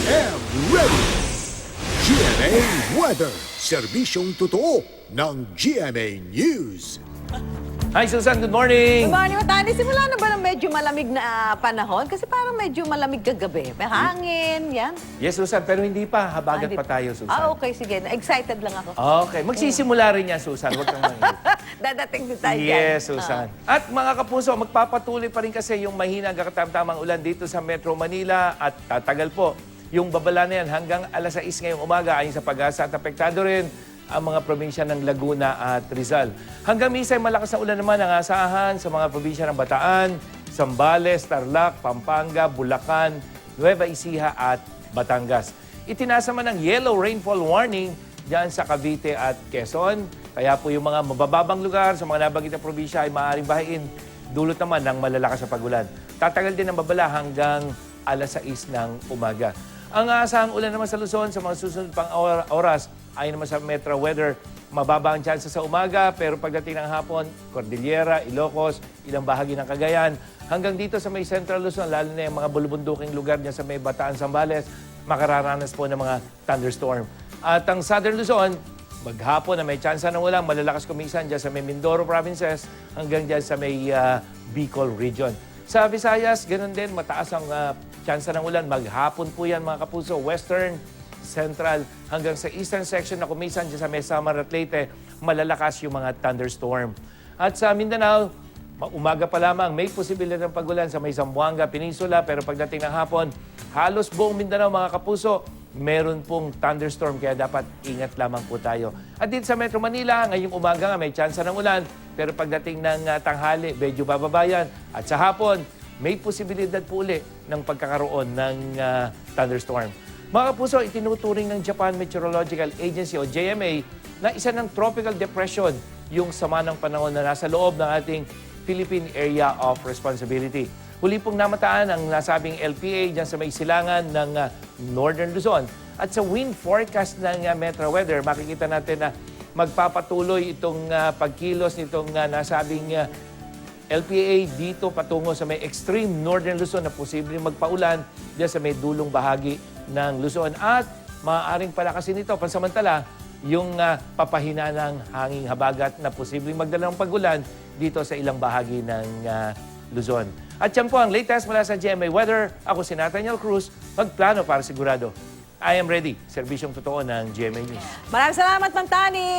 and ready! GMA Weather, serbisyong totoo ng GMA News. Hi Susan, good morning! Good morning, Matani. Simula na ba ng medyo malamig na panahon? Kasi parang medyo malamig kagabi. May hangin, yan. Yes, Susan, pero hindi pa. Habagat pa tayo, Susan. Okay, sige. Excited lang ako. Okay, magsisimula rin yan, Susan. Huwag kang mangit. Dadating din tayo dyan. Yes, Susan. At mga kapuso, magpapatuloy pa rin kasi yung mahina hanggang katamtamang ulan dito sa Metro Manila at tatagal po. Yung babala na yan hanggang alas 6 ngayong umaga ayon sa Pag-asa at apektado rin ang mga probinsya ng Laguna at Rizal. Hanggang minsan malakas na ulan naman ang asahan sa mga probinsya ng Bataan, Zambales, Tarlac, Pampanga, Bulacan, Nueva Ecija at Batangas. Itinasa man ang yellow rainfall warning diyan sa Cavite at Quezon. Kaya po yung mga mabababang lugar sa mga nabanggit na probinsya ay maaaring bahain dulot naman ng malalakas na pagulan. Tatagal din ang babala hanggang alas 6 ng umaga. Ang aasahang ulan naman sa Luzon sa mga susunod pang oras ay naman sa Metro Weather, mababa ang tsansa sa umaga pero pagdating ng hapon, Cordillera, Ilocos, ilang bahagi ng Cagayan, hanggang dito sa may Central Luzon, lalo na yung mga bulubunduking lugar niya sa may Bataan, Zambales, makararanas po ng mga thunderstorm. At ang Southern Luzon, maghapon na may tsansa ng ulan, malalakas kumisan dyan sa may Mindoro provinces hanggang dyan sa may Bicol region. Sa Visayas, ganun din, mataas ang tsansa ng ulan. Maghapon po yan mga kapuso, Western, Central, hanggang sa Eastern section na kumisan dyan sa may Samar at Leyte, malalakas yung mga thunderstorm. At sa Mindanao, umaga pa lamang, may posibilidad ng pagulan sa may Zamboanga Peninsula, pero pagdating ng hapon, halos buong Mindanao mga kapuso, meron pong thunderstorm, kaya dapat ingat lamang po tayo. At dito sa Metro Manila, ngayong umaga nga may tsansa ng ulan, pero pagdating ng tanghali, medyo bababayan. At sa hapon, may posibilidad po uli ng pagkakaroon ng thunderstorm. Mga kapuso, itinuturing ng Japan Meteorological Agency o JMA na isa ng tropical depression yung sama ng panahon na nasa loob ng ating Philippine Area of Responsibility. Huli pong namataan ang nasabing LPA dyan sa may silangan ng Northern Luzon. At sa wind forecast ng Metro Weather, makikita natin na magpapatuloy itong pagkilos nitong nasabing LPA dito patungo sa may extreme Northern Luzon na posibleng magpaulan dyan sa may dulong bahagi ng Luzon. At maaaring palakasin ito pansamantala yung papahina ng hanging habagat na posibleng magdala ng pagulan dito sa ilang bahagi ng Luzon. At yan po ang latest mula sa GMA Weather. Ako si Nathaniel Cruz, magplano para sigurado. I am ready. Serbisyong totoo ng GMA News. Maraming salamat, Mantani!